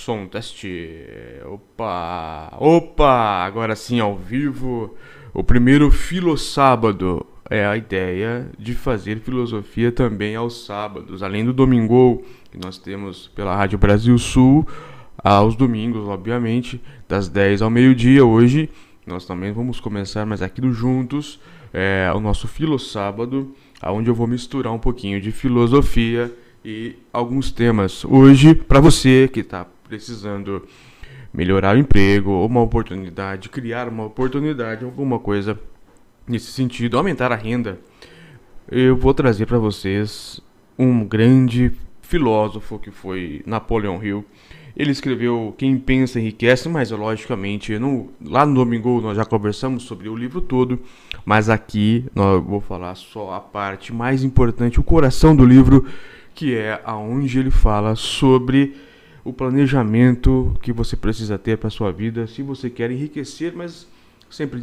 som, teste. Opa, agora sim ao vivo. O primeiro Filosábado é a ideia de fazer filosofia também aos sábados, além do domingo que nós temos pela Rádio Brasil Sul, aos domingos, obviamente, das 10 ao meio-dia. Hoje nós também vamos começar mais aquilo juntos, o nosso Filosábado, onde eu vou misturar um pouquinho de filosofia e alguns temas. Hoje, para você que está precisando melhorar o emprego, uma oportunidade, criar uma oportunidade, alguma coisa nesse sentido, aumentar a renda, eu vou trazer para vocês um grande filósofo que foi Napoleão Hill. Ele escreveu Quem Pensa Enriquece, mas logicamente lá no domingo nós já conversamos sobre o livro todo, mas aqui eu vou falar só a parte mais importante, o coração do livro, que é aonde ele fala sobre o planejamento que você precisa ter para a sua vida, se você quer enriquecer, mas sempre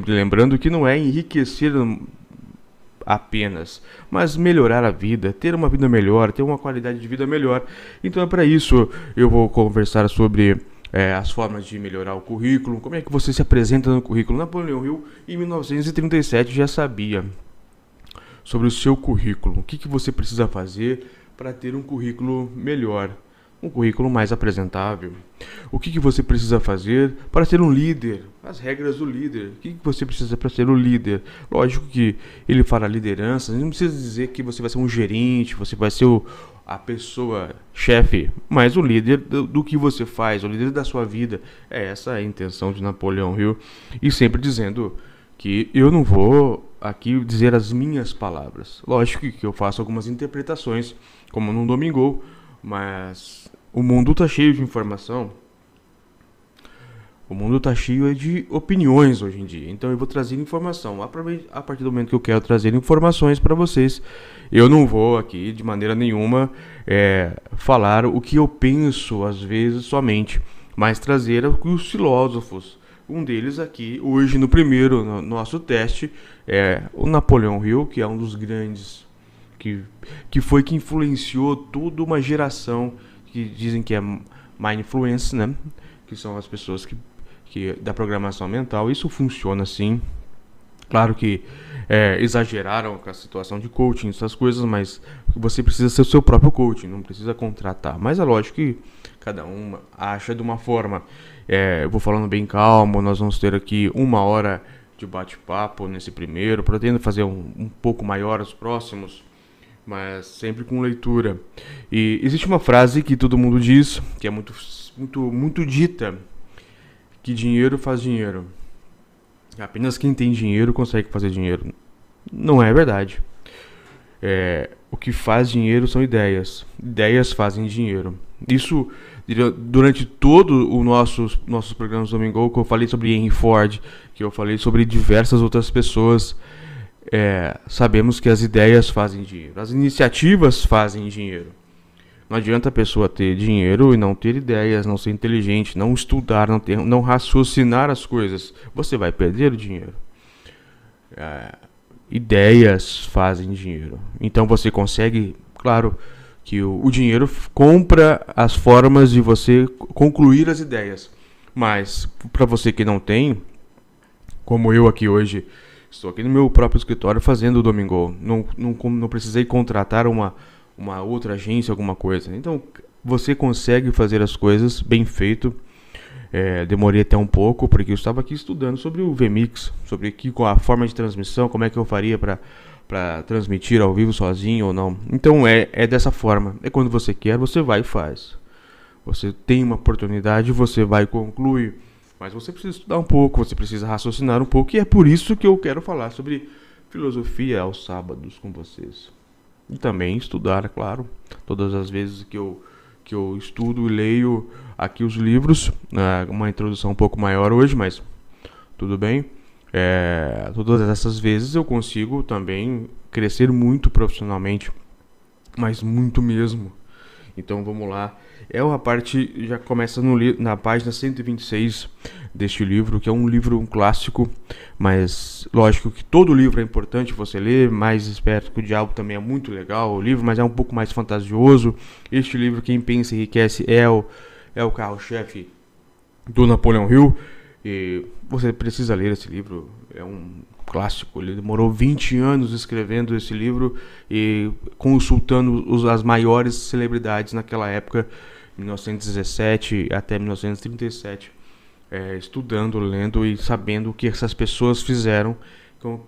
lembrando que não é enriquecer apenas, mas melhorar a vida, ter uma vida melhor, ter uma qualidade de vida melhor. Então é para isso eu vou conversar sobre as formas de melhorar o currículo, como é que você se apresenta no currículo. Napoleão Hill, em 1937, já sabia sobre o seu currículo, o que você precisa fazer para ter um currículo melhor, um currículo mais apresentável. O que você precisa fazer para ser um líder, as regras do líder. O que você precisa para ser um líder? Lógico que ele fala liderança, não precisa dizer que você vai ser um gerente, você vai ser a pessoa chefe, mas o líder do que você faz, o líder da sua vida. Essa é a intenção de Napoleão Hill, e sempre dizendo que eu não vou aqui dizer as minhas palavras. Lógico que eu faço algumas interpretações, como no domingo, mas o mundo está cheio de informação. O mundo está cheio de opiniões hoje em dia. Então eu vou trazer informação. A partir do momento que eu quero trazer informações para vocês, eu não vou aqui de maneira nenhuma falar o que eu penso às vezes somente, mas trazer os filósofos. Um deles aqui, hoje no nosso teste, é o Napoleão Hill, que é um dos grandes, que influenciou toda uma geração, que dizem que é mindfluence, né? Que são as pessoas que da programação mental. Isso funciona assim. Claro que exageraram com a situação de coaching, essas coisas, mas você precisa ser o seu próprio coaching, não precisa contratar. Mas é lógico que cada um acha de uma forma. Eu vou falando bem calmo, nós vamos ter aqui 1 hora de bate-papo nesse primeiro, pretendo fazer um pouco maior os próximos, mas sempre com leitura. E existe uma frase que todo mundo diz, que é muito dita, que dinheiro faz dinheiro. Apenas quem tem dinheiro consegue fazer dinheiro. Não é verdade. O que faz dinheiro são ideias. Ideias fazem dinheiro. Isso, durante todo o nossos programas do domingo, que eu falei sobre Henry Ford, que eu falei sobre diversas outras pessoas, sabemos que as ideias fazem dinheiro. As iniciativas fazem dinheiro. Não adianta a pessoa ter dinheiro e não ter ideias, não ser inteligente, não estudar, não raciocinar as coisas. Você vai perder o dinheiro. Ideias fazem dinheiro. Então você consegue, claro, que o dinheiro compra as formas de você concluir as ideias. Mas para você que não tem, como eu aqui hoje, estou aqui no meu próprio escritório fazendo o domingo, não precisei contratar uma outra agência, alguma coisa. Então você consegue fazer as coisas bem feito. Demorei até um pouco, porque eu estava aqui estudando sobre o vMix, sobre a forma de transmissão, como é que eu faria para transmitir ao vivo sozinho ou não. Então é dessa forma. Quando você quer, você vai e faz. Você tem uma oportunidade, você vai e conclui. Mas você precisa estudar um pouco, você precisa raciocinar um pouco. E é por isso que eu quero falar sobre filosofia aos sábados com vocês. E também estudar, é claro. Todas as vezes que eu estudo e leio aqui os livros, uma introdução um pouco maior hoje, mas tudo bem. Todas essas vezes eu consigo também crescer muito profissionalmente, mas muito mesmo. Então vamos lá. A parte já começa na página 126 deste livro, que é um clássico, mas lógico que todo livro é importante você ler. Mais Esperto que o Diabo também é muito legal o livro, mas é um pouco mais fantasioso. Este livro, Quem Pensa Enriquece, é o carro-chefe do Napoleão Hill. E você precisa ler esse livro, é um clássico. Ele demorou 20 anos escrevendo esse livro e consultando as maiores celebridades naquela época, 1917 até 1937, estudando, lendo e sabendo o que essas pessoas fizeram. Então,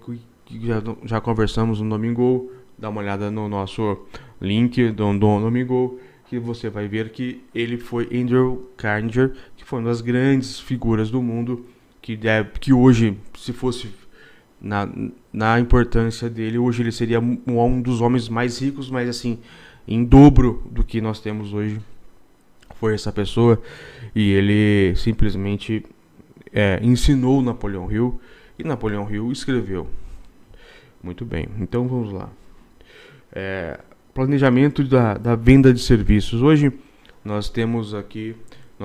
já conversamos no Domingo. Dá uma olhada no nosso link do Domingo, que você vai ver que ele foi Andrew Carnegie, que foi uma das grandes figuras do mundo, que hoje, se fosse na importância dele, hoje ele seria um dos homens mais ricos, mas assim, em dobro do que nós temos hoje. Foi essa pessoa, e ele simplesmente ensinou Napoleão Hill, e Napoleão Hill escreveu. Muito bem, então vamos lá. Planejamento da venda de serviços. Hoje nós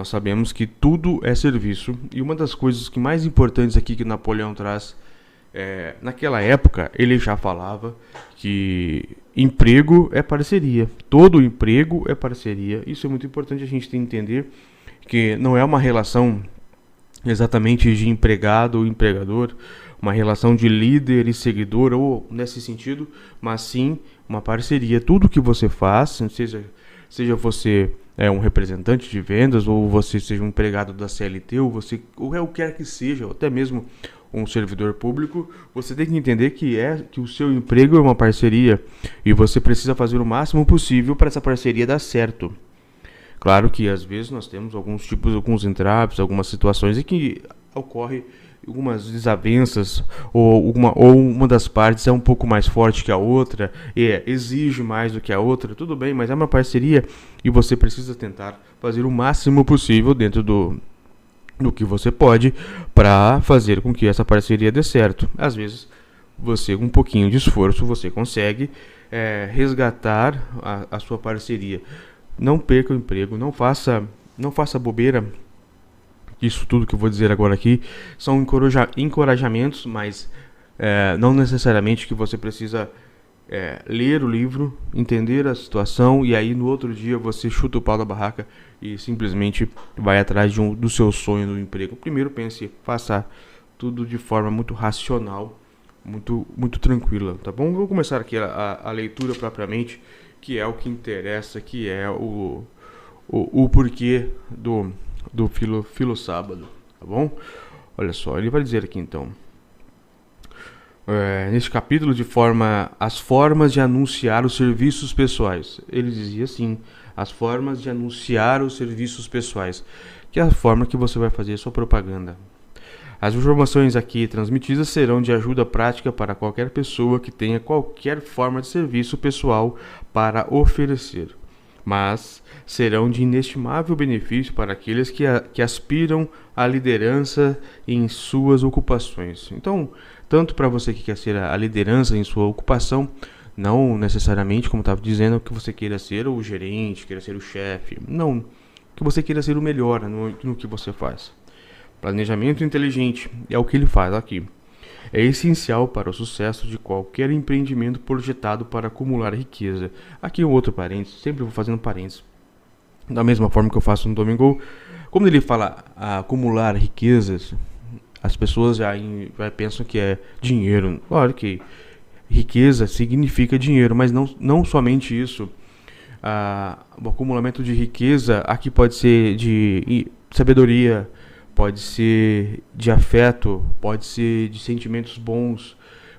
sabemos que tudo é serviço, e uma das coisas que mais importantes aqui que Napoleão traz, naquela época ele já falava que emprego é parceria, todo emprego é parceria. Isso é muito importante a gente entender, que não é uma relação exatamente de empregado ou empregador, uma relação de líder e seguidor, ou nesse sentido, mas sim uma parceria. Tudo que você faz, seja você um representante de vendas, ou você seja um empregado da CLT, ou o que quer que seja, ou até mesmo um servidor público, você tem que entender que o seu emprego é uma parceria, e você precisa fazer o máximo possível para essa parceria dar certo. Claro que às vezes nós temos alguns entraves, algumas situações em que ocorre algumas desavenças, ou uma das partes é um pouco mais forte que a outra, e exige mais do que a outra. Tudo bem, mas é uma parceria, e você precisa tentar fazer o máximo possível dentro do que você pode para fazer com que essa parceria dê certo. Às vezes, com um pouquinho de esforço, você consegue resgatar a sua parceria. Não perca o emprego, não faça bobeira. Isso tudo que eu vou dizer agora aqui são encorajamentos, mas não necessariamente que você precisa ler o livro, entender a situação, e aí no outro dia você chuta o pau da barraca e simplesmente vai atrás do seu sonho do emprego. Primeiro pense, faça tudo de forma muito racional, muito, muito tranquila, tá bom? Vou começar aqui a leitura propriamente, que é o que interessa, que é o porquê do Filo Sábado, tá bom? Olha só, ele vai dizer aqui então, neste capítulo, as formas de anunciar os serviços pessoais. Ele dizia assim: as formas de anunciar os serviços pessoais, que é a forma que você vai fazer a sua propaganda. As informações aqui transmitidas serão de ajuda prática para qualquer pessoa que tenha qualquer forma de serviço pessoal para oferecer, mas serão de inestimável benefício para aqueles que aspiram à liderança em suas ocupações. Então, tanto para você que quer ser a liderança em sua ocupação, não necessariamente, como estava dizendo, que você queira ser o gerente, queira ser o chefe, não, que você queira ser o melhor no que você faz. Planejamento inteligente é o que ele faz aqui. É essencial para o sucesso de qualquer empreendimento projetado para acumular riqueza. Aqui um outro parênteses, sempre vou fazendo parênteses. Da mesma forma que eu faço no Domingo, quando ele fala acumular riquezas, as pessoas já pensam que é dinheiro. Claro que riqueza significa dinheiro, mas não somente isso. O acumulamento de riqueza aqui pode ser de sabedoria, pode ser de afeto, pode ser de sentimentos bons,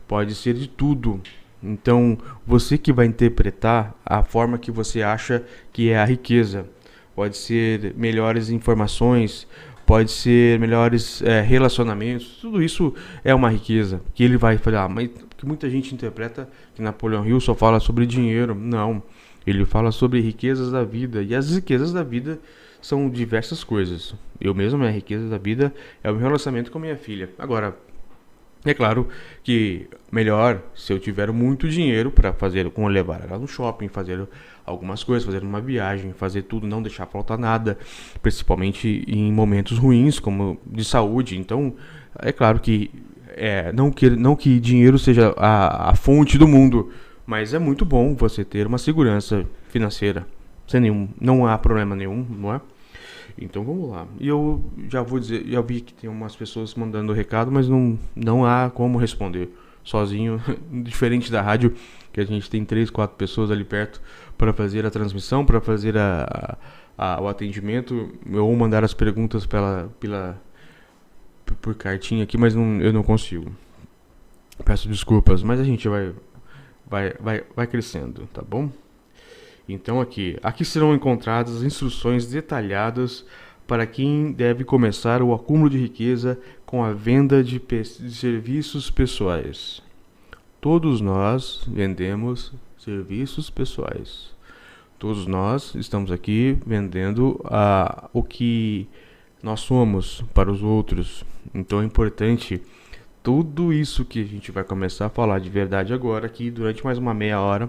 pode ser de tudo. Então, você que vai interpretar a forma que você acha que é a riqueza. Pode ser melhores informações, pode ser melhores relacionamentos. Tudo isso é uma riqueza. Que ele vai falar, mas que muita gente interpreta que Napoleão Hill só fala sobre dinheiro. Não, ele fala sobre riquezas da vida. E as riquezas da vida são diversas coisas. Eu mesmo, minha riqueza da vida é o meu relacionamento com minha filha. Agora, é claro que melhor se eu tiver muito dinheiro para fazer, como levar ela no shopping, fazer algumas coisas, fazer uma viagem, fazer tudo, não deixar faltar nada, principalmente em momentos ruins, como de saúde. Então, é claro que não que dinheiro seja a fonte do mundo, mas é muito bom você ter uma segurança financeira. Não há problema nenhum, não é? Então vamos lá. E eu já vou dizer, já vi que tem umas pessoas mandando recado, mas não há como responder sozinho, diferente da rádio, que a gente tem 3, 4 pessoas ali perto para fazer a transmissão, para fazer o atendimento, ou mandar as perguntas por cartinha aqui, mas eu não consigo. Peço desculpas, mas a gente vai crescendo, tá bom? Então aqui serão encontradas instruções detalhadas para quem deve começar o acúmulo de riqueza com a venda de serviços pessoais. Todos nós vendemos serviços pessoais. Todos nós estamos aqui vendendo o que nós somos para os outros. Então é importante tudo isso que a gente vai começar a falar de verdade agora, aqui durante mais uma meia hora.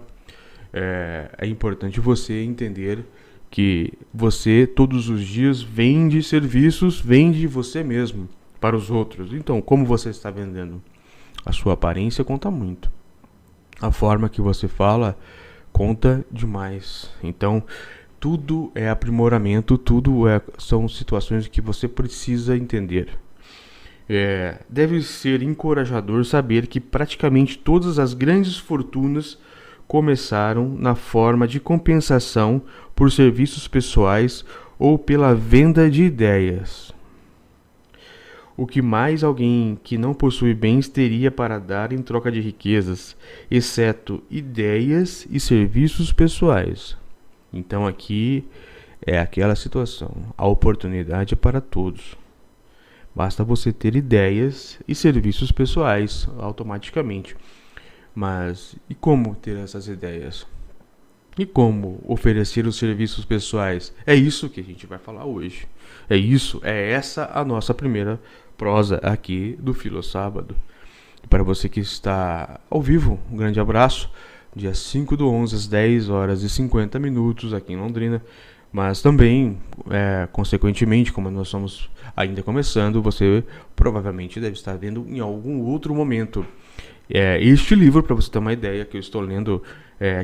É importante você entender que você todos os dias vende serviços, vende você mesmo para os outros. Então, como você está vendendo? A sua aparência conta muito. A forma que você fala conta demais. Então, tudo é aprimoramento, são situações que você precisa entender. Deve ser encorajador saber que praticamente todas as grandes fortunas começaram na forma de compensação por serviços pessoais ou pela venda de ideias. O que mais alguém que não possui bens teria para dar em troca de riquezas, exceto ideias e serviços pessoais? Então aqui é aquela situação, a oportunidade é para todos. Basta você ter ideias e serviços pessoais automaticamente. Mas e como ter essas ideias? E como oferecer os serviços pessoais? É isso que a gente vai falar hoje. É essa a nossa primeira prosa aqui do Filo Sábado. E para você que está ao vivo, um grande abraço. Dia 5/11, às 10h50 aqui em Londrina. Mas também, consequentemente, como nós estamos ainda começando, você provavelmente deve estar vendo em algum outro momento. Este livro, para você ter uma ideia, que eu estou lendo,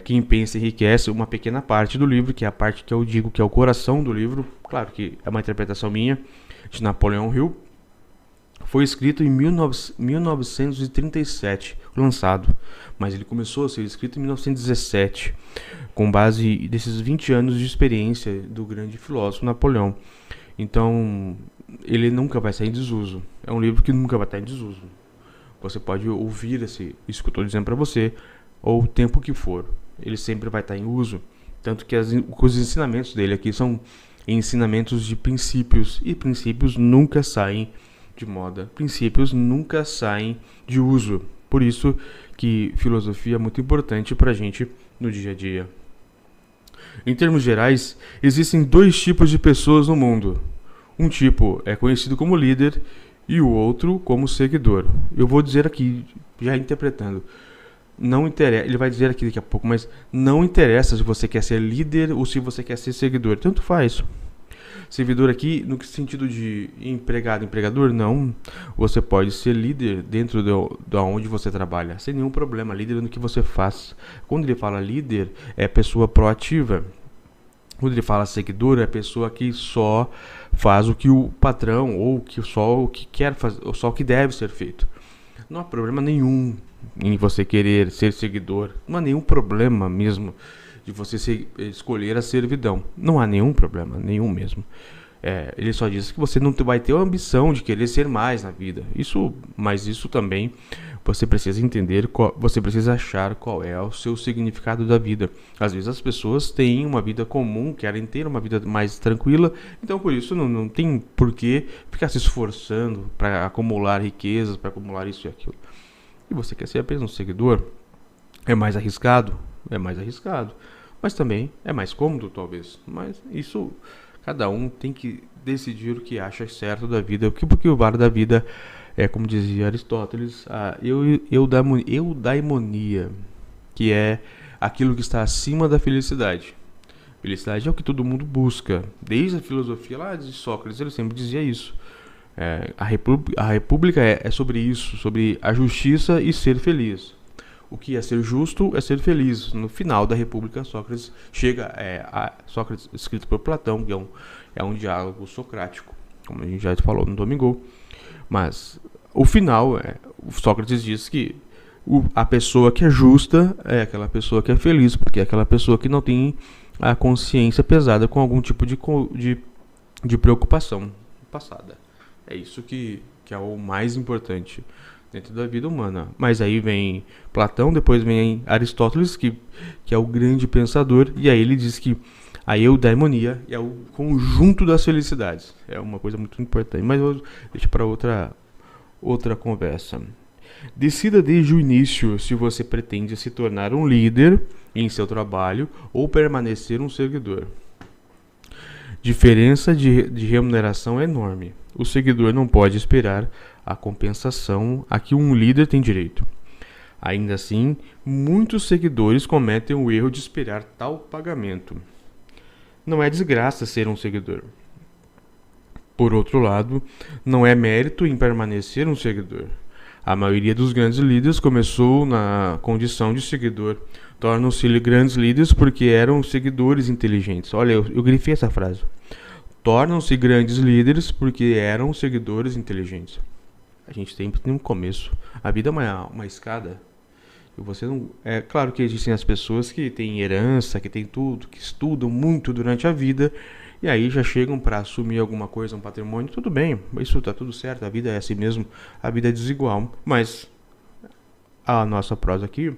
Quem Pensa Enriquece, uma pequena parte do livro, que é a parte que eu digo que é o coração do livro, claro que é uma interpretação minha, de Napoleão Hill. Foi escrito em 1937, lançado, mas ele começou a ser escrito em 1917, com base desses 20 anos de experiência do grande filósofo Napoleão. Então, ele nunca vai sair em desuso, é um livro que nunca vai estar em desuso. Você pode ouvir isso que eu estou dizendo para você, ou o tempo que for. Ele sempre vai estar em uso. Tanto que os ensinamentos dele aqui são ensinamentos de princípios. E princípios nunca saem de moda. Princípios nunca saem de uso. Por isso que filosofia é muito importante para a gente no dia a dia. Em termos gerais, existem 2 tipos de pessoas no mundo. Um tipo é conhecido como líder e o outro como seguidor. Eu vou dizer aqui, já interpretando, não interessa, ele vai dizer aqui daqui a pouco, mas não interessa se você quer ser líder ou se você quer ser seguidor, tanto faz. Servidor aqui, no sentido de empregado, empregador, não. Você pode ser líder dentro de onde você trabalha, sem nenhum problema, líder no que você faz. Quando ele fala líder, é pessoa proativa. Quando ele fala seguidor, é pessoa que só faz o que o patrão ou que só o que quer fazer, ou só o que deve ser feito. Não há problema nenhum em você querer ser seguidor. Não há nenhum problema mesmo de você escolher a servidão. Não há nenhum problema, nenhum mesmo. Ele só diz que você não vai ter a ambição de querer ser mais na vida. Mas isso também você precisa entender, você precisa achar qual é o seu significado da vida. Às vezes as pessoas têm uma vida comum, querem ter uma vida mais tranquila, então por isso não tem por que ficar se esforçando para acumular riquezas, para acumular isso e aquilo. E você quer ser apenas um seguidor? É mais arriscado? É mais arriscado. Mas também é mais cômodo, talvez. Mas isso, cada um tem que decidir o que acha certo da vida. Porque o vale da vida é, como dizia Aristóteles, a eudaimonia, que é aquilo que está acima da felicidade. Felicidade é o que todo mundo busca. Desde a filosofia lá de Sócrates, ele sempre dizia isso. A república é sobre isso, sobre a justiça e ser feliz. O que é ser justo é ser feliz. No final da República, Sócrates chega a Sócrates, escrito por Platão, que é um diálogo socrático, como a gente já falou no domingo. Mas o final o Sócrates diz que a pessoa que é justa é aquela pessoa que é feliz, porque é aquela pessoa que não tem a consciência pesada com algum tipo de preocupação passada. É isso que é o mais importante dentro da vida humana. Mas aí vem Platão, depois vem Aristóteles, que é o grande pensador, e aí ele diz que a eudaimonia é o conjunto das felicidades. É uma coisa muito importante, mas eu deixo para outra conversa. Decida desde o início se você pretende se tornar um líder em seu trabalho ou permanecer um seguidor. Diferença de remuneração é enorme. O seguidor não pode esperar a compensação a que um líder tem direito. Ainda assim, muitos seguidores cometem o erro de esperar tal pagamento. Não é desgraça ser um seguidor. Por outro lado, não é mérito em permanecer um seguidor. A maioria dos grandes líderes começou na condição de seguidor. Tornam-se grandes líderes porque eram seguidores inteligentes. Olha, eu grifei essa frase. Tornam-se grandes líderes porque eram seguidores inteligentes. A gente sempre tem um começo. A vida é uma escada. E você não. É claro que existem as pessoas que têm herança, que têm tudo, que estudam muito durante a vida. E aí já chegam para assumir alguma coisa, um patrimônio, tudo bem, isso tá tudo certo, a vida é assim mesmo, a vida é desigual. Mas a nossa prosa aqui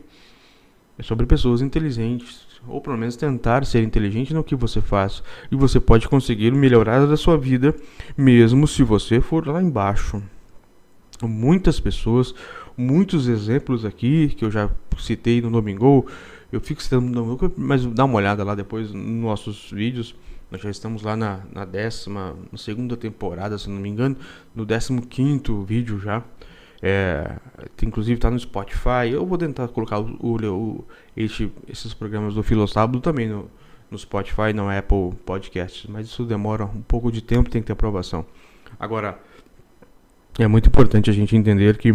é sobre pessoas inteligentes, ou pelo menos tentar ser inteligente no que você faz. E você pode conseguir melhorar a sua vida, mesmo se você for lá embaixo. Muitas pessoas, muitos exemplos aqui, que eu já citei no domingo, eu fico citando no domingo, mas dá uma olhada lá depois nos nossos vídeos. Nós já estamos lá na segunda temporada, se não me engano, no 15º vídeo já. Inclusive está no Spotify. Eu vou tentar colocar esses programas do Filosábado também no Spotify, no Apple Podcasts. Mas isso demora um pouco de tempo, tem que ter aprovação. Agora, é muito importante a gente entender que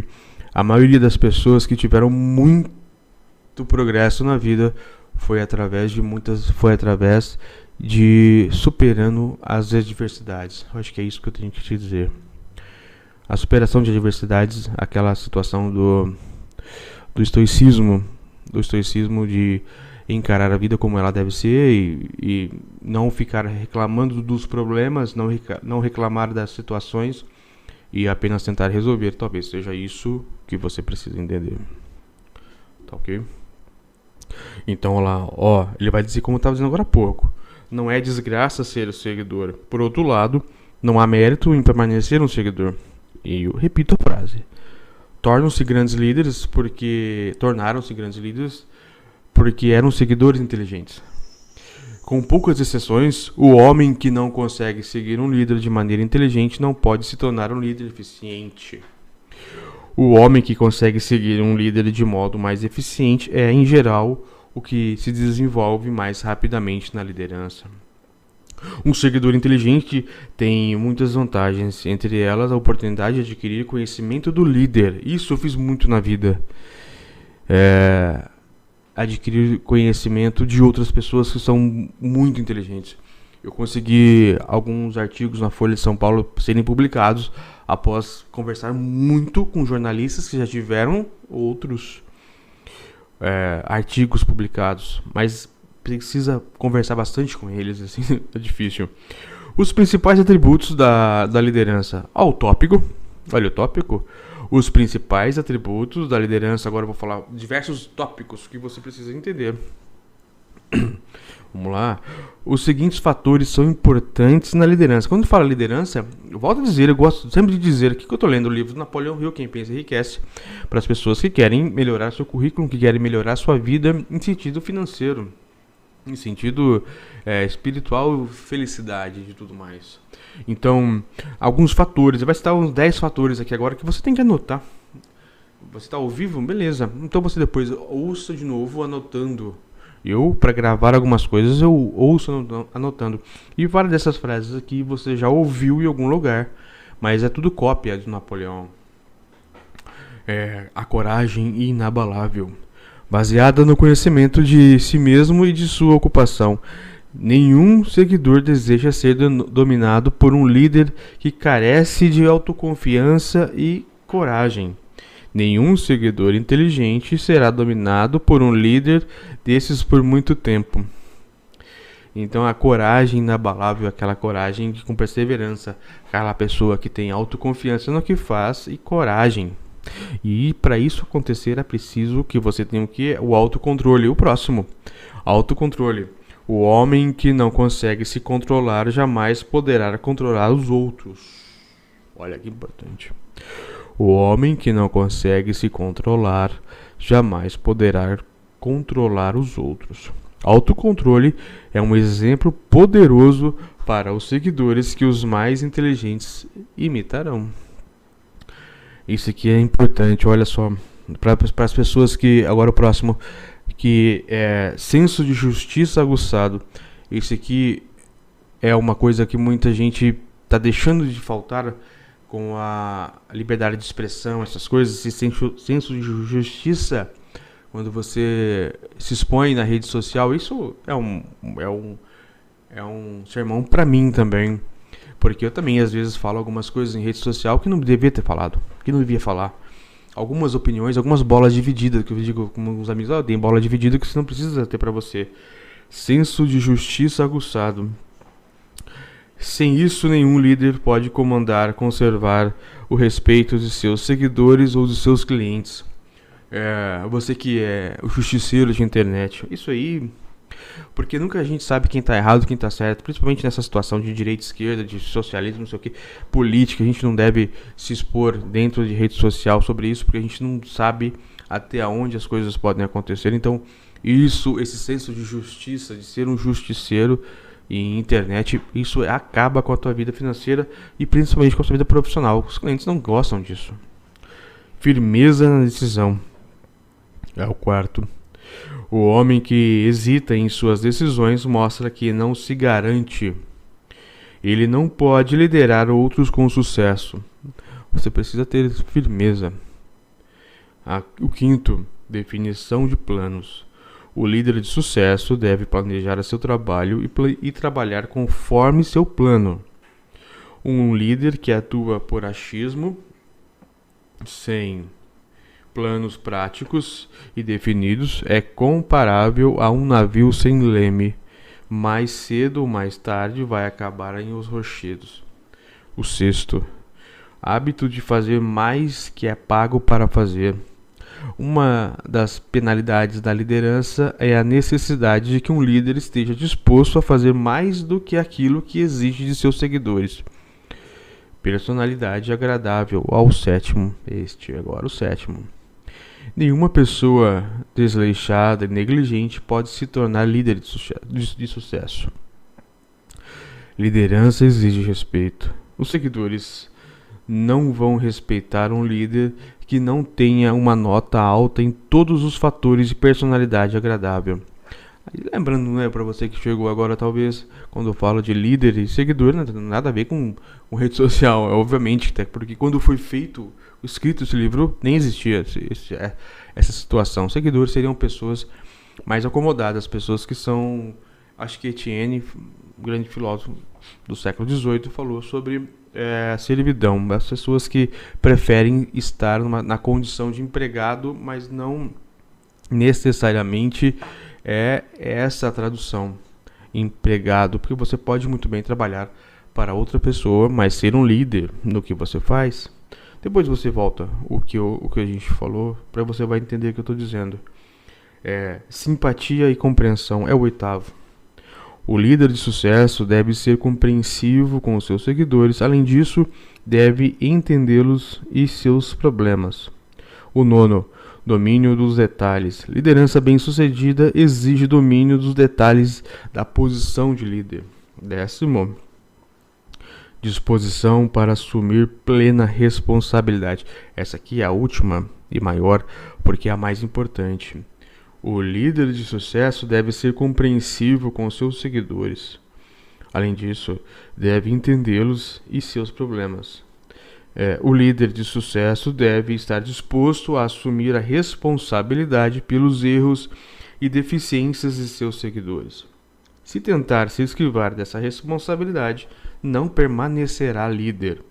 a maioria das pessoas que tiveram muito progresso na vida foi através de superando as adversidades. Eu acho que é isso que eu tenho que te dizer. A superação de adversidades, aquela situação do estoicismo de encarar a vida como ela deve ser e não ficar reclamando dos problemas, não reclamar das situações e apenas tentar resolver. Talvez seja isso que você precisa entender. Tá ok? Então, ele vai dizer como eu estava dizendo agora há pouco. Não é desgraça ser o seguidor. Por outro lado, não há mérito em permanecer um seguidor. E eu repito a frase. Tornaram-se grandes líderes porque eram seguidores inteligentes. Com poucas exceções, o homem que não consegue seguir um líder de maneira inteligente não pode se tornar um líder eficiente. O homem que consegue seguir um líder de modo mais eficiente é, em geral, o que se desenvolve mais rapidamente na liderança. Um seguidor inteligente tem muitas vantagens, entre elas a oportunidade de adquirir conhecimento do líder. Isso eu fiz muito na vida. Adquirir conhecimento de outras pessoas que são muito inteligentes. Eu consegui alguns artigos na Folha de São Paulo serem publicados após conversar muito com jornalistas que já tiveram outros artigos publicados, mas precisa conversar bastante com eles, assim, é difícil. Os principais atributos da liderança. O tópico. Olha o tópico. Os principais atributos da liderança. Agora eu vou falar diversos tópicos que você precisa entender. Vamos lá. Os seguintes fatores são importantes na liderança. Quando fala liderança, eu volto a dizer, eu gosto sempre de dizer que eu estou lendo o livro do Napoleão Hill, Quem Pensa Enriquece, para as pessoas que querem melhorar seu currículo, que querem melhorar sua vida em sentido financeiro, em sentido espiritual, felicidade e tudo mais. Então, alguns fatores, vai citar uns 10 fatores aqui agora que você tem que anotar. Você está ao vivo? Beleza. Então você depois ouça de novo anotando. Eu, para gravar algumas coisas, eu ouço anotando. E várias dessas frases aqui você já ouviu em algum lugar, mas é tudo cópia de Napoleão. A coragem inabalável. baseada no conhecimento de si mesmo e de sua ocupação. Nenhum seguidor deseja ser dominado por um líder que carece de autoconfiança e coragem. Nenhum seguidor inteligente será dominado por um líder desses por muito tempo. Então a coragem inabalável, aquela coragem com perseverança, aquela pessoa que tem autoconfiança no que faz e coragem. E para isso acontecer é preciso que você tenha o que? O autocontrole. O próximo, autocontrole. O homem que não consegue se controlar jamais poderá controlar os outros. Olha que importante. O homem que não consegue se controlar jamais poderá controlar os outros. Autocontrole é um exemplo poderoso para os seguidores que os mais inteligentes imitarão. Isso aqui é importante, olha só, para as pessoas que, agora o próximo, que é senso de justiça aguçado. Isso aqui é uma coisa que muita gente está deixando de faltar com a liberdade de expressão, essas coisas, esse senso de justiça, quando você se expõe na rede social. Isso é um sermão para mim também, porque eu também às vezes falo algumas coisas em rede social que não devia ter falado, que não devia falar. Algumas opiniões, algumas bolas divididas, que eu digo com os amigos, tem bola dividida que você não precisa ter para você. Senso de justiça aguçado. Sem isso, nenhum líder pode conservar o respeito de seus seguidores ou de seus clientes. Você que é o justiceiro de internet, isso aí, porque nunca a gente sabe quem está errado e quem está certo, principalmente nessa situação de direita e esquerda, de socialismo, não sei o que, política. A gente não deve se expor dentro de rede social sobre isso, porque a gente não sabe até onde as coisas podem acontecer. Então, esse senso de justiça, de ser um justiceiro em internet, isso acaba com a tua vida financeira e principalmente com a tua vida profissional. Os clientes não gostam disso. Firmeza na decisão é o quarto. O homem que hesita em suas decisões mostra que não se garante. Ele não pode liderar outros com sucesso. Você precisa ter firmeza. O quinto, definição de planos. O líder de sucesso deve planejar seu trabalho e trabalhar conforme seu plano. Um líder que atua por achismo, sem planos práticos e definidos, é comparável a um navio sem leme. Mais cedo ou mais tarde vai acabar em os rochedos. O sexto, hábito de fazer mais que é pago para fazer. Uma das penalidades da liderança é a necessidade de que um líder esteja disposto a fazer mais do que aquilo que exige de seus seguidores. Personalidade agradável ao sétimo. Agora o sétimo. Nenhuma pessoa desleixada e negligente pode se tornar líder de sucesso. Liderança exige respeito. Os seguidores não vão respeitar um líder que não tenha uma nota alta em todos os fatores de personalidade agradável. Lembrando, para você que chegou agora, talvez, quando eu falo de líder e seguidor, não tem nada a ver com rede social, obviamente, porque quando foi escrito esse livro, nem existia essa situação. Seguidores seriam pessoas mais acomodadas, pessoas que são, acho que Etienne, grande filósofo do século XVIII, falou sobre servidão, as pessoas que preferem estar na condição de empregado, mas não necessariamente essa a tradução, empregado, porque você pode muito bem trabalhar para outra pessoa, mas ser um líder no que você faz. Depois você volta o que a gente falou, para você vai entender o que eu estou dizendo. Simpatia e compreensão é o oitavo. O líder de sucesso deve ser compreensivo com os seus seguidores. Além disso, deve entendê-los e seus problemas. O nono, domínio dos detalhes. Liderança bem-sucedida exige domínio dos detalhes da posição de líder. Décimo, disposição para assumir plena responsabilidade. Essa aqui é a última e maior, porque é a mais importante. O líder de sucesso deve ser compreensivo com seus seguidores. Além disso, deve entendê-los e seus problemas. O líder de sucesso deve estar disposto a assumir a responsabilidade pelos erros e deficiências de seus seguidores. Se tentar se esquivar dessa responsabilidade, não permanecerá líder.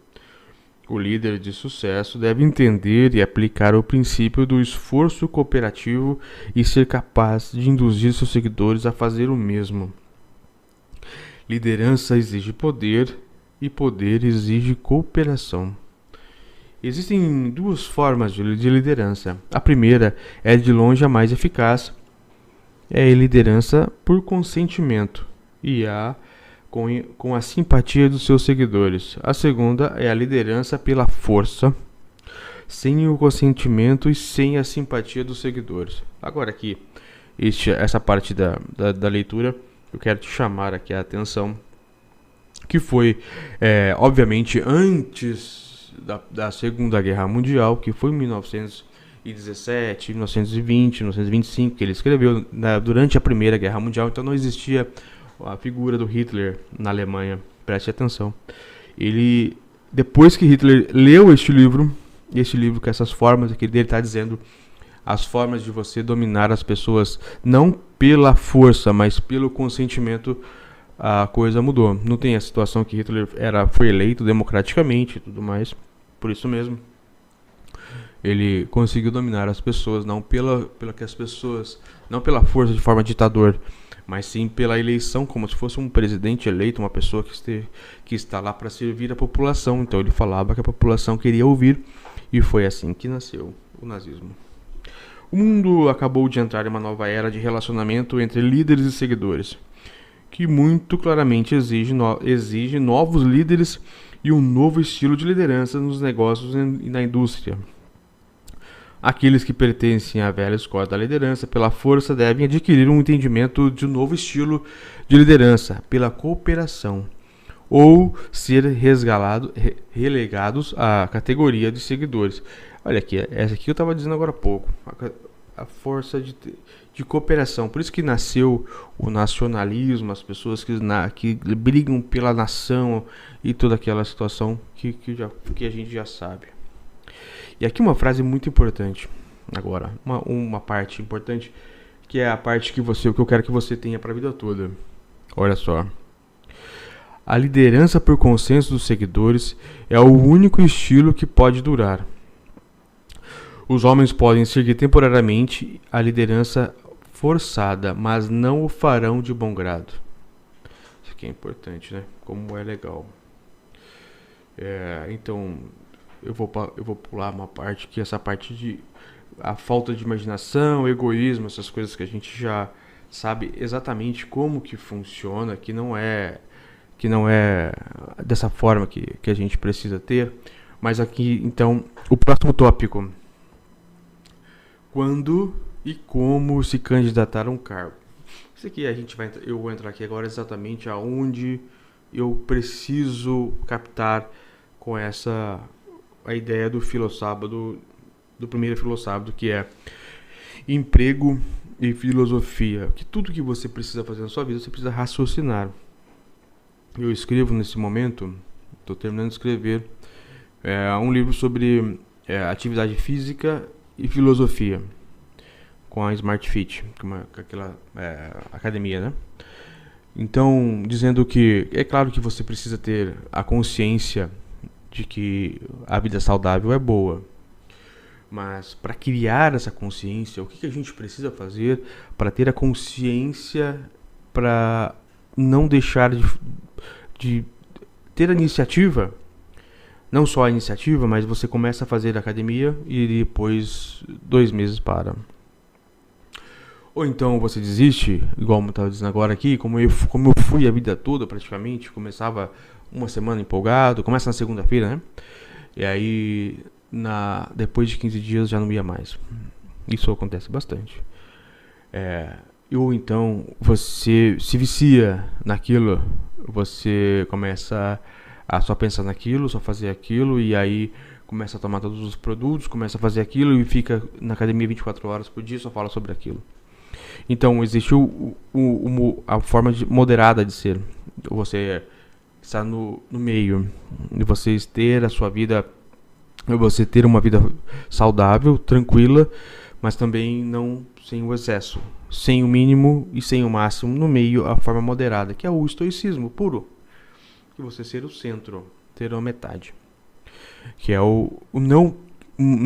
O líder de sucesso deve entender e aplicar o princípio do esforço cooperativo e ser capaz de induzir seus seguidores a fazer o mesmo. Liderança exige poder e poder exige cooperação. Existem duas formas de liderança. A primeira é de longe a mais eficaz, é a liderança por consentimento e com a simpatia dos seus seguidores. A segunda é a liderança pela força, sem o consentimento e sem a simpatia dos seguidores. Agora aqui, essa parte da leitura, eu quero te chamar aqui a atenção, que foi, obviamente, antes da Segunda Guerra Mundial, que foi em 1917, 1920, 1925, que ele escreveu durante a Primeira Guerra Mundial. Então não existia a figura do Hitler na Alemanha. Preste atenção. Depois que Hitler leu este livro com essas formas aqui dele, está dizendo as formas de você dominar as pessoas não pela força, mas pelo consentimento. A coisa mudou. Não tem a situação que Hitler foi eleito democraticamente e tudo mais. Por isso mesmo, ele conseguiu dominar as pessoas, não pela força de forma ditador, mas sim pela eleição, como se fosse um presidente eleito, uma pessoa que está lá para servir a população. Então ele falava que a população queria ouvir, e foi assim que nasceu o nazismo. O mundo acabou de entrar em uma nova era de relacionamento entre líderes e seguidores, que muito claramente exige novos líderes e um novo estilo de liderança nos negócios e na indústria. Aqueles que pertencem à velha escola da liderança pela força devem adquirir um entendimento de um novo estilo de liderança pela cooperação, ou ser relegados à categoria de seguidores. Olha aqui, essa aqui eu estava dizendo agora há pouco, a força de cooperação. Por isso que nasceu o nacionalismo, as pessoas que brigam pela nação e toda aquela situação que a gente já sabe. E aqui uma frase muito importante. Agora, uma parte importante, que é a parte que eu quero que você tenha para a vida toda. Olha só. A liderança por consenso dos seguidores é o único estilo que pode durar. Os homens podem seguir temporariamente a liderança forçada, mas não o farão de bom grado. Isso aqui é importante, né? Como é legal. Então, eu vou pular uma parte, que essa parte de a falta de imaginação, egoísmo, essas coisas que a gente já sabe exatamente como que funciona, que não é dessa forma que a gente precisa ter. Mas aqui, então, o próximo tópico: quando e como se candidatar a um cargo. Isso aqui eu vou entrar aqui agora exatamente aonde eu preciso captar com a ideia do filosábado, do primeiro filosábado, que é emprego e filosofia. Que tudo que você precisa fazer na sua vida, você precisa raciocinar. Eu escrevo nesse momento, estou terminando de escrever um livro sobre atividade física e filosofia, com a Smart Fit, com aquela academia, né? Então, dizendo que é claro que você precisa ter a consciência de que a vida saudável é boa, mas para criar essa consciência, o que a gente precisa fazer para ter a consciência, para não deixar de ter a iniciativa? Não só a iniciativa, mas você começa a fazer academia e depois 2 meses para. Ou então você desiste, igual eu estava dizendo agora aqui, como eu fui a vida toda praticamente, começava uma semana empolgado, começa na segunda-feira, né? E aí, depois de 15 dias já não ia mais. Isso acontece bastante. Ou então você se vicia naquilo, você começa a só pensar naquilo, só fazer aquilo, e aí começa a tomar todos os produtos, começa a fazer aquilo e fica na academia 24 horas por dia, só fala sobre aquilo. Então existe a forma moderada de ser. Você está no meio, de você ter a sua vida É você ter uma vida saudável, tranquila, mas também não sem o excesso, sem o mínimo e sem o máximo, no meio a forma moderada, que é o estoicismo puro, que você ser o centro, ter a metade, que é o não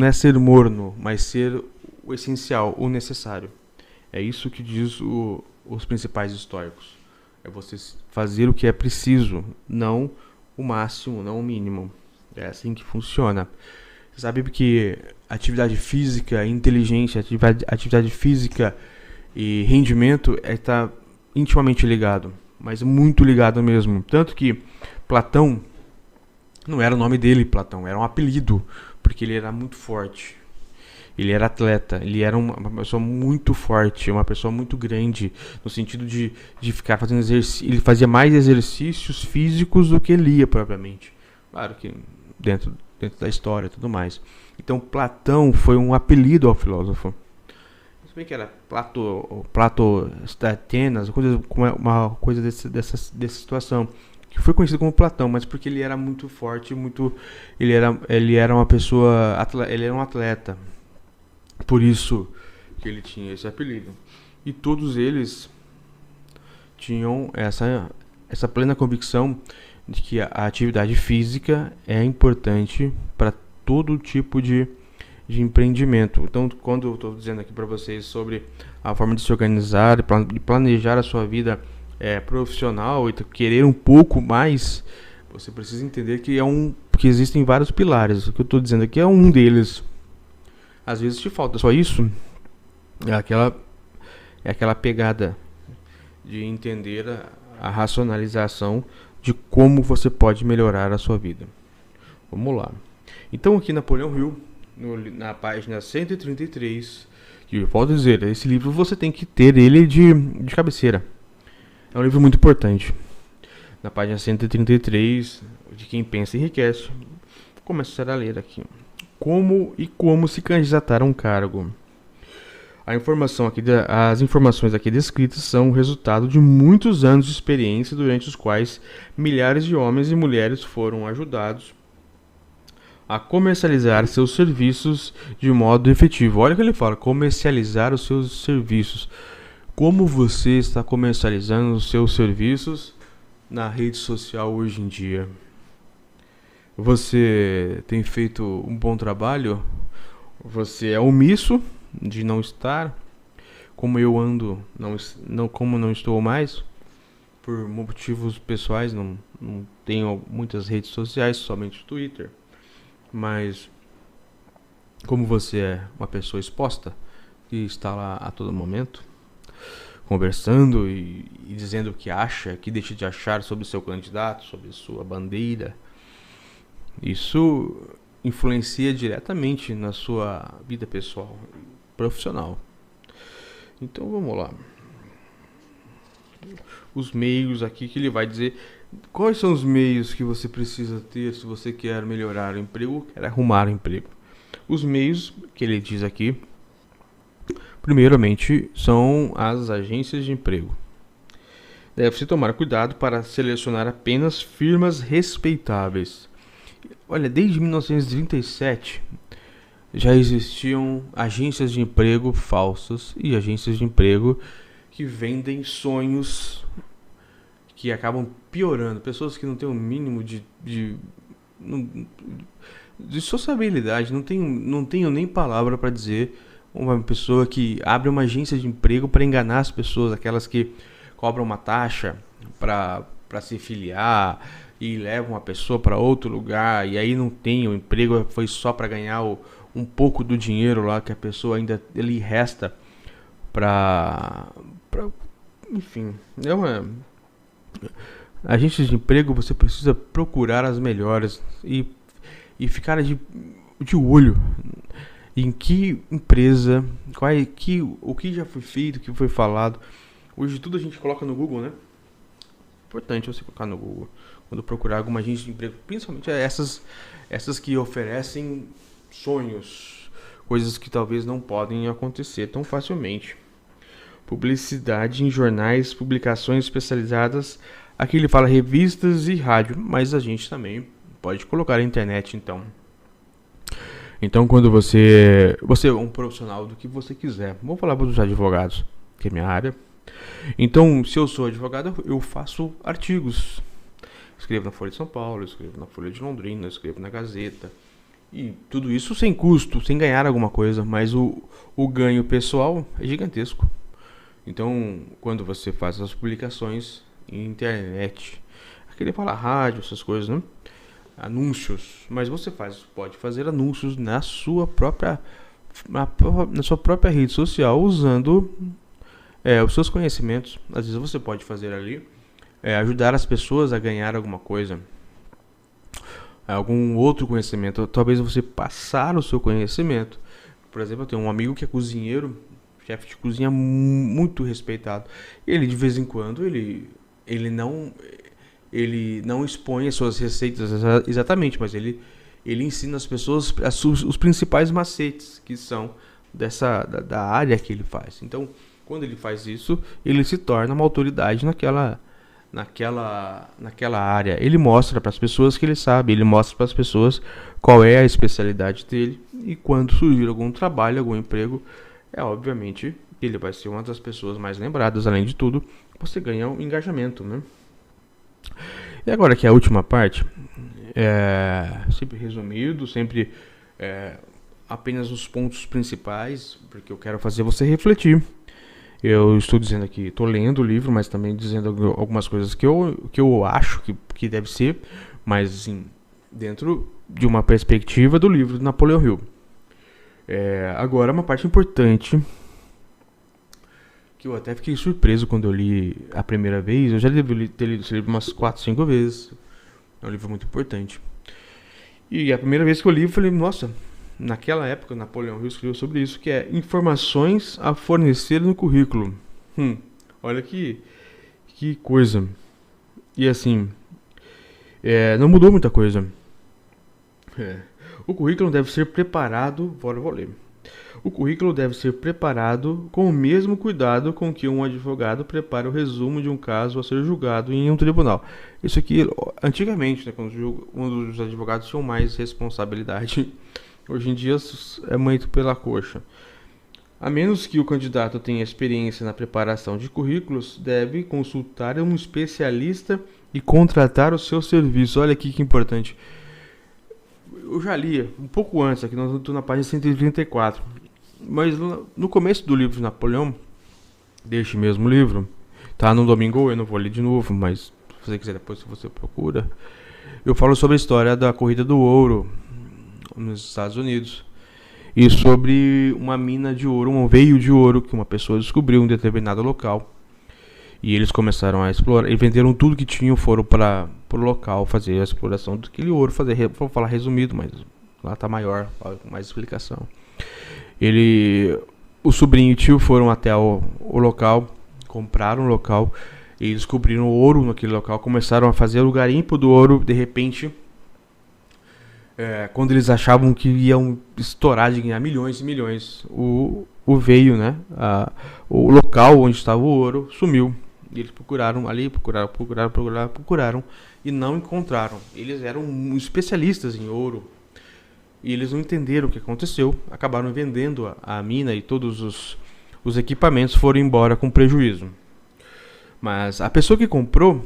é ser morno, mas ser o essencial, o necessário. É isso que diz os principais estoicos. É você fazer o que é preciso, não o máximo, não o mínimo. É assim que funciona. Você sabe que atividade física, inteligência, atividade física e rendimento está intimamente ligado, mas muito ligado mesmo. Tanto que Platão, não era o nome dele, Platão, era um apelido, porque ele era muito forte. Ele era atleta, ele era uma pessoa muito forte, uma pessoa muito grande, no sentido de ficar fazendo exercício. Ele fazia mais exercícios físicos do que lia propriamente. Claro que dentro da história e tudo mais. Então Platão foi um apelido ao filósofo. Se bem que era Plato de Atenas, uma coisa dessa situação. Que foi conhecido como Platão, mas porque ele era muito forte, ele era uma pessoa, ele era um atleta. Por isso que ele tinha esse apelido. E todos eles tinham essa plena convicção de que a atividade física é importante para todo tipo de empreendimento. Então, quando eu estou dizendo aqui para vocês sobre a forma de se organizar, de planejar a sua vida profissional e querer um pouco mais, você precisa entender que existem vários pilares. O que eu estou dizendo aqui é um deles. Às vezes te falta só isso. É aquela pegada de entender a racionalização de como você pode melhorar a sua vida. Vamos lá. Então aqui Napoleão Hill, na página 133, que eu posso dizer, esse livro você tem que ter ele de cabeceira. É um livro muito importante. Na página 133, de Quem Pensa Enriquece, vou começar a ler aqui. Como se candidatar a um cargo. As informações aqui descritas são o resultado de muitos anos de experiência, durante os quais milhares de homens e mulheres foram ajudados a comercializar seus serviços de modo efetivo. Olha o que ele fala, comercializar os seus serviços. Como você está comercializando os seus serviços na rede social hoje em dia? Você tem feito um bom trabalho? Você é omisso de não estar? Como eu ando, como não estou mais? Por motivos pessoais, não tenho muitas redes sociais, somente o Twitter. Mas como você é uma pessoa exposta, que está lá a todo momento, conversando e dizendo o que acha, que deixa de achar sobre o seu candidato, sobre sua bandeira, isso influencia diretamente na sua vida pessoal, profissional. Então vamos lá. Os meios aqui que ele vai dizer. Quais são os meios que você precisa ter se você quer melhorar o emprego, quer arrumar o emprego? Os meios que ele diz aqui, primeiramente, são as agências de emprego. Deve-se tomar cuidado para selecionar apenas firmas respeitáveis. Olha, desde 1937 já existiam agências de emprego falsas e agências de emprego que vendem sonhos que acabam piorando. Pessoas que não têm o mínimo de sociabilidade, não tenho nem palavra para dizer. Uma pessoa que abre uma agência de emprego para enganar as pessoas, aquelas que cobram uma taxa para se filiar e levam uma pessoa para outro lugar, e aí não tem o emprego, foi só para ganhar um pouco do dinheiro lá que a pessoa ainda lhe resta para enfim, agências de emprego. Você precisa procurar as melhores e ficar de olho em que empresa, o que já foi feito, o que foi falado. Hoje tudo a gente coloca no Google, né? Importante você colocar no Google quando procurar alguma agência de emprego, principalmente essas que oferecem sonhos, coisas que talvez não podem acontecer tão facilmente. Publicidade em jornais, publicações especializadas. Aqui ele fala revistas e rádio, mas a gente também pode colocar a internet, então. Então, quando você é um profissional do que você quiser, vamos falar para os advogados, que é minha área. Então, se eu sou advogado, eu faço artigos. Escrevo na Folha de São Paulo, escrevo na Folha de Londrina, escrevo na Gazeta. E tudo isso sem custo, sem ganhar alguma coisa, mas o ganho pessoal é gigantesco. Então, quando você faz as publicações em internet, aquele fala rádio, essas coisas, né? Anúncios, mas você pode fazer anúncios na sua própria rede social usando os seus conhecimentos. Às vezes você pode fazer ali, ajudar as pessoas a ganhar alguma coisa, algum outro conhecimento. Talvez você passar o seu conhecimento. Por exemplo, eu tenho um amigo que é cozinheiro, chefe de cozinha muito respeitado. Ele de vez em quando ele não expõe as suas receitas exatamente, mas ele ensina as pessoas os principais macetes que são da área que ele faz. Então, quando ele faz isso, ele se torna uma autoridade naquela área. Ele mostra para as pessoas que ele sabe, ele mostra para as pessoas qual é a especialidade dele, e quando surgir algum trabalho, algum emprego, obviamente ele vai ser uma das pessoas mais lembradas. Além de tudo, você ganha um engajamento, né? E agora que a última parte, sempre resumido, sempre apenas os pontos principais, porque eu quero fazer você refletir. Eu estou dizendo aqui, estou lendo o livro, mas também dizendo algumas coisas que eu acho que deve ser, mas assim, dentro de uma perspectiva do livro do Napoleão Hill. Agora, uma parte importante, que eu até fiquei surpreso quando eu li a primeira vez. Eu já devo ter lido esse livro umas 4, 5 vezes. É um livro muito importante. E a primeira vez que eu li, eu falei, nossa, naquela época, Napoleão Hill escreveu sobre isso, que é informações a fornecer no currículo. Olha que coisa. E assim, não mudou muita coisa. O currículo deve ser preparado, vou ler. O currículo deve ser preparado com o mesmo cuidado com que um advogado prepara o resumo de um caso a ser julgado em um tribunal. Isso aqui, antigamente, né, quando os advogados tinham mais responsabilidade, hoje em dia é muito pela coxa. A menos que o candidato tenha experiência na preparação de currículos, deve consultar um especialista e contratar o seu serviço. Olha aqui que importante. Eu já li um pouco antes, aqui nós estamos na página 134. Mas no começo do livro de Napoleão, deste mesmo livro, tá no Domingo, eu não vou ler de novo, mas se você quiser depois você procura. Eu falo sobre a história da corrida do ouro nos Estados Unidos e sobre uma mina de ouro, um veio de ouro que uma pessoa descobriu em um determinado local. E eles começaram a explorar, e venderam tudo que tinham, foram para o local fazer a exploração daquele ouro. Vou falar resumido, mas lá tá maior, mais explicação. O sobrinho e o tio foram até o local, compraram o local e descobriram ouro naquele local, começaram a fazer o garimpo do ouro. De repente, quando eles achavam que iam estourar de ganhar milhões e milhões, o veio, né, o local onde estava o ouro sumiu. E eles procuraram ali, procuraram e não encontraram. Eles eram especialistas em ouro e eles não entenderam o que aconteceu. Acabaram vendendo a mina e todos os equipamentos foram embora com prejuízo. Mas a pessoa que comprou,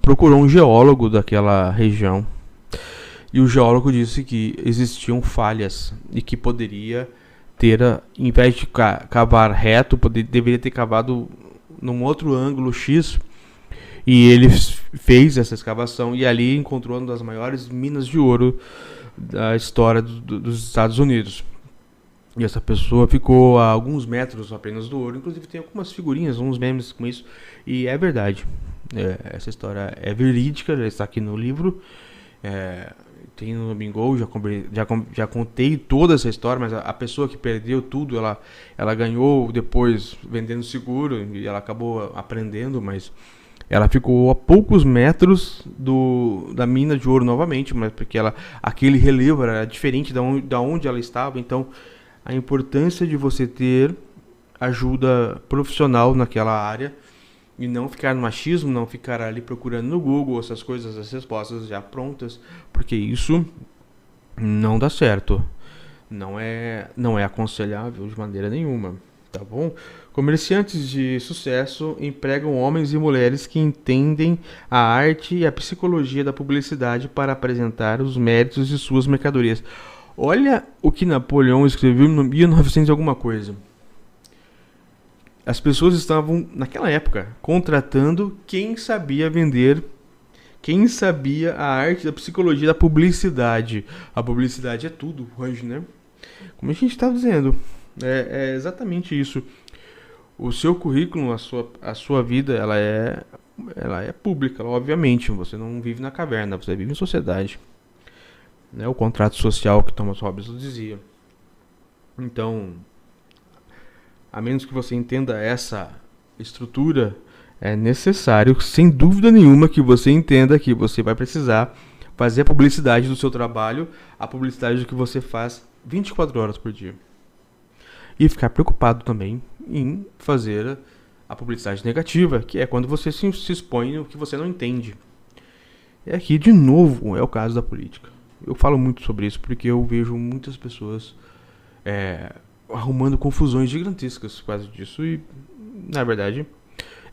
procurou um geólogo daquela região. E o geólogo disse que existiam falhas e que poderia ter, em vez de cavar reto, deveria ter cavado num outro ângulo X. E ele fez essa escavação e ali encontrou uma das maiores minas de ouro da história dos Estados Unidos. E essa pessoa ficou a alguns metros apenas do ouro. Inclusive tem algumas figurinhas, uns memes com isso. E é verdade. Essa história é verídica, já está aqui no livro. Tem no Domingo, já contei toda essa história, mas a pessoa que perdeu tudo, ela ganhou depois vendendo seguro e ela acabou aprendendo, mas ela ficou a poucos metros da mina de ouro novamente, mas porque aquele relevo era diferente da onde ela estava. Então, a importância de você ter ajuda profissional naquela área e não ficar no machismo, não ficar ali procurando no Google essas coisas, as respostas já prontas, porque isso não dá certo. Não é aconselhável de maneira nenhuma, tá bom? Comerciantes de sucesso empregam homens e mulheres que entendem a arte e a psicologia da publicidade para apresentar os méritos de suas mercadorias. Olha o que Napoleão escreveu em 1900 e alguma coisa. As pessoas estavam, naquela época, contratando quem sabia vender, quem sabia a arte da psicologia da publicidade. A publicidade é tudo hoje, né? Como a gente está dizendo, é exatamente isso. O seu currículo, a sua vida, ela é pública, obviamente. Você não vive na caverna, você vive em sociedade. Né? O contrato social que Thomas Hobbes dizia. Então, a menos que você entenda essa estrutura, é necessário, sem dúvida nenhuma, que você entenda que você vai precisar fazer a publicidade do seu trabalho, a publicidade do que você faz 24 horas por dia. E ficar preocupado também em fazer a publicidade negativa, que é quando você se expõe no que você não entende. E aqui, de novo, é o caso da política. Eu falo muito sobre isso porque eu vejo muitas pessoas arrumando confusões gigantescas por causa disso. E, na verdade,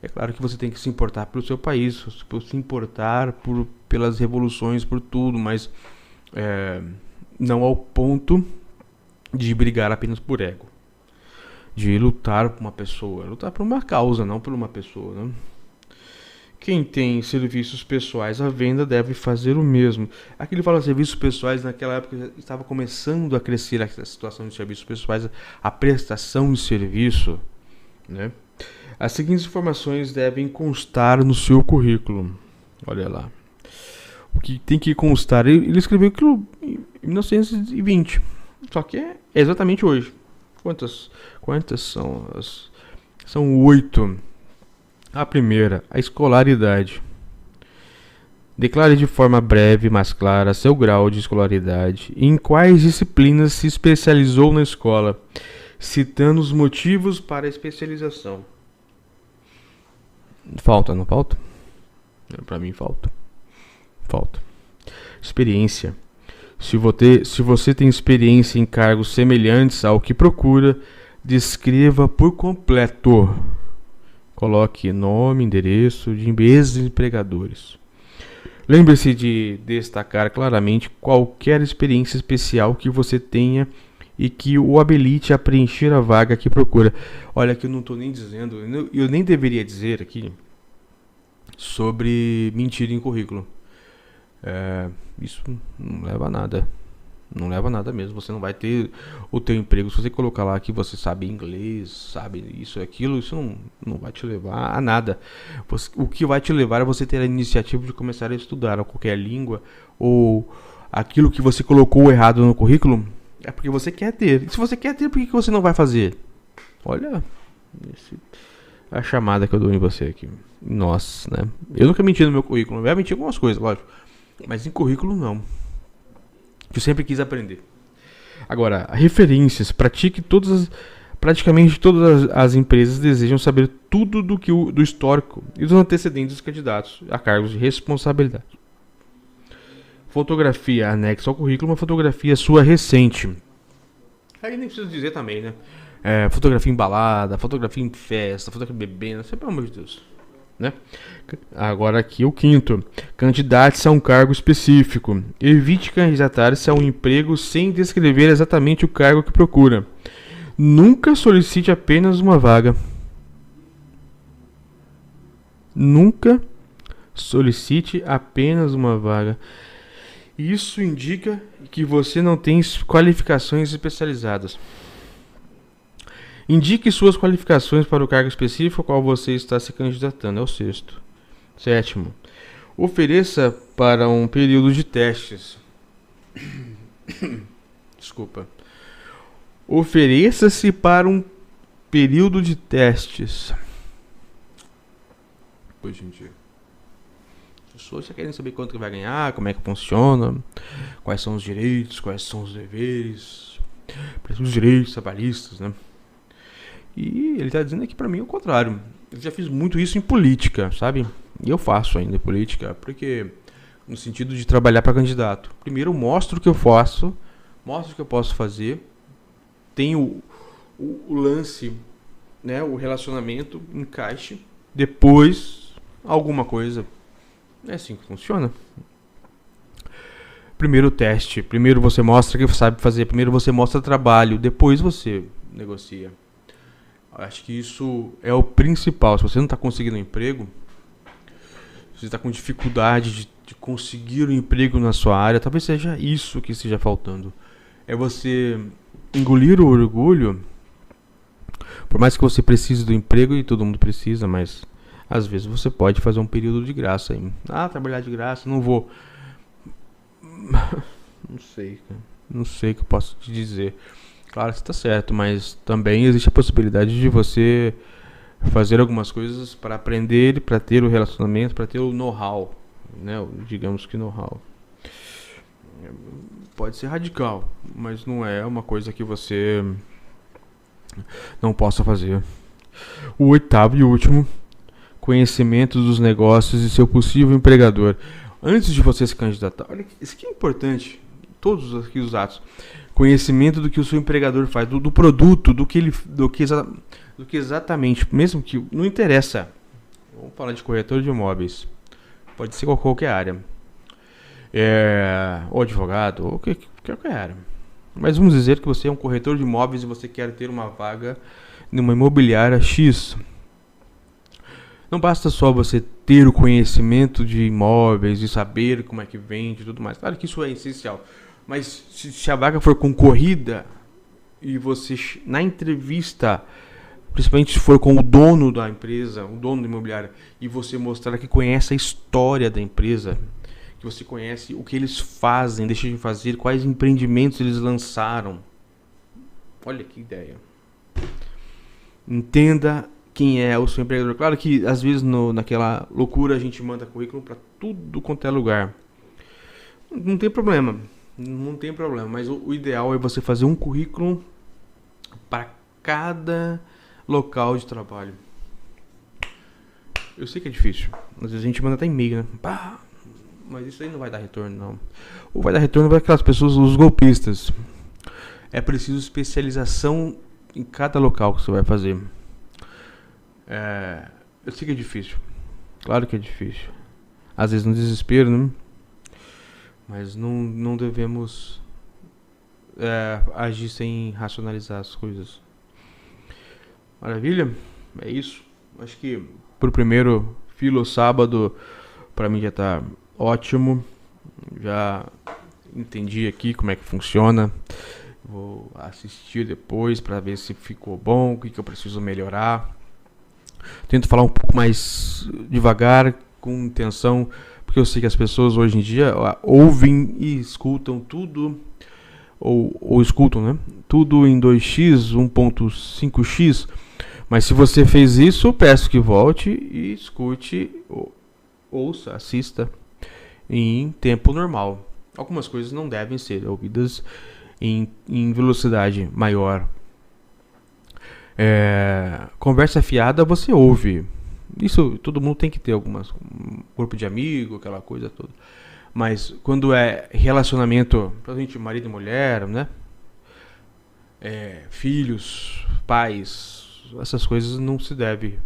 é claro que você tem que se importar pelo seu país, se importar pelas revoluções, por tudo, mas não ao ponto de brigar apenas por ego. De lutar por uma pessoa, lutar por uma causa, não por uma pessoa, né? Quem tem serviços pessoais à venda deve fazer o mesmo. Aqui ele fala serviços pessoais, naquela época estava começando a crescer a situação de serviços pessoais, a prestação de serviço, né? As seguintes informações devem constar no seu currículo. Olha lá. O que tem que constar, ele escreveu aquilo em 1920, só que é exatamente hoje. Quantas são? São 8. A primeira, a escolaridade. Declare de forma breve, mas clara, seu grau de escolaridade e em quais disciplinas se especializou na escola, citando os motivos para a especialização. Falta, não falta? Para mim falta. Experiência. Se você tem experiência em cargos semelhantes ao que procura, descreva por completo. Coloque nome, endereço de ex-empregadores. Lembre-se de destacar claramente qualquer experiência especial que você tenha e que o habilite a preencher a vaga que procura. Olha, que eu não estou nem dizendo, eu nem deveria dizer aqui sobre mentir em currículo. Isso não leva a nada. Não leva a nada mesmo. Você não vai ter o teu emprego. Se você colocar lá que você sabe inglês, sabe isso e aquilo, isso não vai te levar a nada. O que vai te levar é você ter a iniciativa de começar a estudar qualquer língua, ou aquilo que você colocou errado no currículo, é porque você quer ter. E se você quer ter, por que você não vai fazer? Olha a chamada que eu dou em você aqui. Nossa, né? Eu nunca menti no meu currículo. Eu já menti algumas coisas, lógico. Mas em currículo não. Eu sempre quis aprender. Agora, referências. Praticamente todas as empresas desejam saber tudo do histórico e dos antecedentes dos candidatos a cargos de responsabilidade. Fotografia anexa ao currículo, uma fotografia sua recente. Aí nem preciso dizer também, né? Fotografia em balada, fotografia em festa, fotografia bebendo, pelo amor de Deus. Né? Agora aqui o quinto. Candidate-se a um cargo específico. Evite candidatar-se a um emprego sem descrever exatamente o cargo que procura. Nunca solicite apenas uma vaga. Nunca solicite apenas uma vaga. Isso indica que você não tem qualificações especializadas. Indique suas qualificações para o cargo específico ao qual você está se candidatando. É o sexto. Sétimo. Ofereça para um período de testes. Desculpa. Ofereça-se para um período de testes. Pois, gente. As pessoas já querem saber quanto que vai ganhar, como é que funciona, quais são os direitos, quais são os deveres, os direitos trabalhistas, né? E ele está dizendo aqui para mim o contrário. Eu já fiz muito isso em política, sabe? E eu faço ainda em política, porque no sentido de trabalhar para candidato. Primeiro eu mostro o que eu faço, mostro o que eu posso fazer, tenho o lance, né, o relacionamento, encaixe, depois alguma coisa. É assim que funciona. Primeiro o teste, primeiro você mostra que sabe fazer, primeiro você mostra trabalho, depois você negocia. Acho que isso é o principal. Se você não está conseguindo um emprego, se você está com dificuldade de conseguir um emprego na sua área, talvez seja isso que esteja faltando. É você engolir o orgulho. Por mais que você precise do emprego, e todo mundo precisa, mas às vezes você pode fazer um período de graça aí. Trabalhar de graça, não vou. Não sei, cara. Não sei o que eu posso te dizer. Claro que você está certo, mas também existe a possibilidade de você fazer algumas coisas para aprender, para ter o relacionamento, para ter o know-how, né? Digamos que know-how. Pode ser radical, mas não é uma coisa que você não possa fazer. O 8º e último, conhecimento dos negócios e seu possível empregador. Antes de você se candidatar, olha, isso aqui é importante, todos aqui os atos. Conhecimento do que o seu empregador faz, do produto, do que exatamente, mesmo que não interessa. Vamos falar de corretor de imóveis, pode ser qualquer área, ou advogado, ou qualquer área. Mas vamos dizer que você é um corretor de imóveis e você quer ter uma vaga numa imobiliária X. Não basta só você ter o conhecimento de imóveis e saber como é que vende e tudo mais. Claro que isso é essencial. Mas se a vaga for concorrida e você, na entrevista, principalmente se for com o dono da empresa, o dono da imobiliária, e você mostrar que conhece a história da empresa, que você conhece o que eles fazem, deixam de fazer, quais empreendimentos eles lançaram. Olha que ideia. Entenda quem é o seu empregador. Claro que às vezes naquela loucura a gente manda currículo para tudo quanto é lugar. Não tem problema. Não tem problema. Mas o ideal é você fazer um currículo para cada local de trabalho. Eu sei que é difícil. Às vezes a gente manda até e-mail, né? Mas isso aí não vai dar retorno, não. Ou vai dar retorno para aquelas pessoas, os golpistas. É preciso especialização em cada local que você vai fazer. Eu sei que é difícil. Claro que é difícil. Às vezes no desespero, né? Mas não devemos agir sem racionalizar as coisas. Maravilha? É isso. Acho que pro primeiro Filo Sábado, pra mim já tá ótimo. Já entendi aqui como é que funciona. Vou assistir depois pra ver se ficou bom, o que eu preciso melhorar. Tento falar um pouco mais devagar, com intenção, porque eu sei que as pessoas hoje em dia ouvem e escutam tudo, ou escutam, né? Tudo em 2x, 1.5x. Mas se você fez isso, eu peço que volte e escute, ouça, assista em tempo normal. Algumas coisas não devem ser ouvidas em velocidade maior. Conversa fiada você ouve. Isso todo mundo tem que ter, um grupo de amigo, aquela coisa toda. Mas quando é relacionamento, principalmente marido e mulher, né? Filhos, pais, essas coisas não se deve,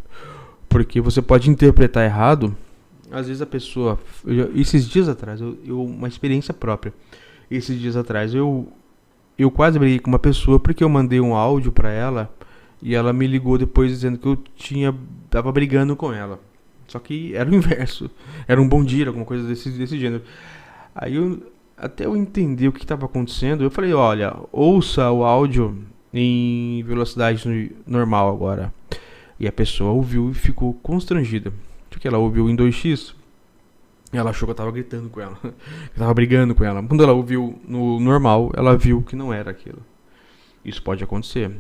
porque você pode interpretar errado. Às vezes a pessoa, esses dias atrás, uma experiência própria. Esses dias atrás eu quase briguei com uma pessoa porque eu mandei um áudio pra ela e ela me ligou depois dizendo que eu tava brigando com ela. Só que era o inverso. Era um bom dia, alguma coisa desse gênero. Aí até eu entender o que estava acontecendo, eu falei, olha, ouça o áudio em velocidade normal agora. E a pessoa ouviu e ficou constrangida. Porque ela ouviu em 2x, ela achou que eu tava gritando com ela, que eu tava brigando com ela. Quando ela ouviu no normal, ela viu que não era aquilo. Isso pode acontecer.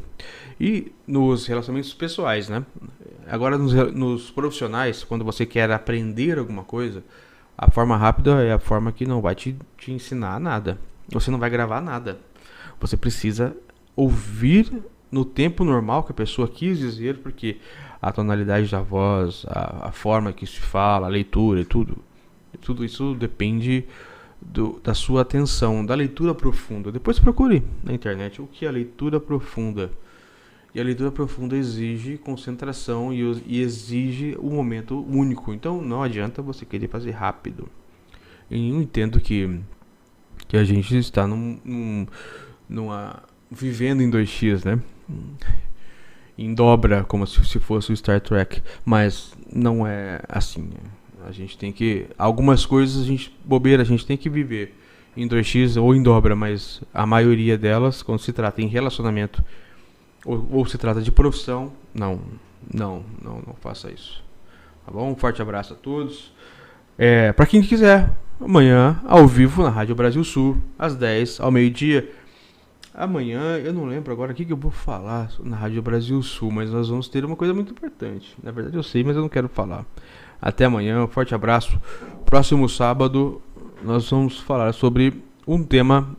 E nos relacionamentos pessoais, né? Agora nos profissionais, quando você quer aprender alguma coisa, a forma rápida é a forma que não vai te ensinar nada. Você não vai gravar nada. Você precisa ouvir no tempo normal que a pessoa quis dizer, porque a tonalidade da voz, a forma que se fala, a leitura e tudo, tudo isso depende da sua atenção, da leitura profunda. Depois procure na internet o que é a leitura profunda. E a leitura profunda exige concentração e exige um momento único. Então não adianta você querer fazer rápido. Eu entendo que a gente está vivendo em 2x, né? Em dobra, como se fosse o Star Trek. Mas não é assim. A gente tem que... Algumas coisas, a gente tem que viver em 2x ou em dobra. Mas a maioria delas, quando se trata em relacionamento ou se trata de profissão, não faça isso. Tá bom? Um forte abraço a todos. Para quem quiser, amanhã, ao vivo, na Rádio Brasil Sul, às 10, ao meio-dia. Amanhã, eu não lembro agora o que eu vou falar na Rádio Brasil Sul, mas nós vamos ter uma coisa muito importante. Na verdade eu sei, mas eu não quero falar. Até amanhã, um forte abraço. Próximo sábado, nós vamos falar sobre um tema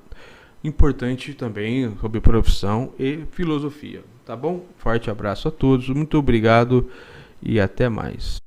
importante também, sobre profissão e filosofia. Tá bom? Forte abraço a todos, muito obrigado e até mais.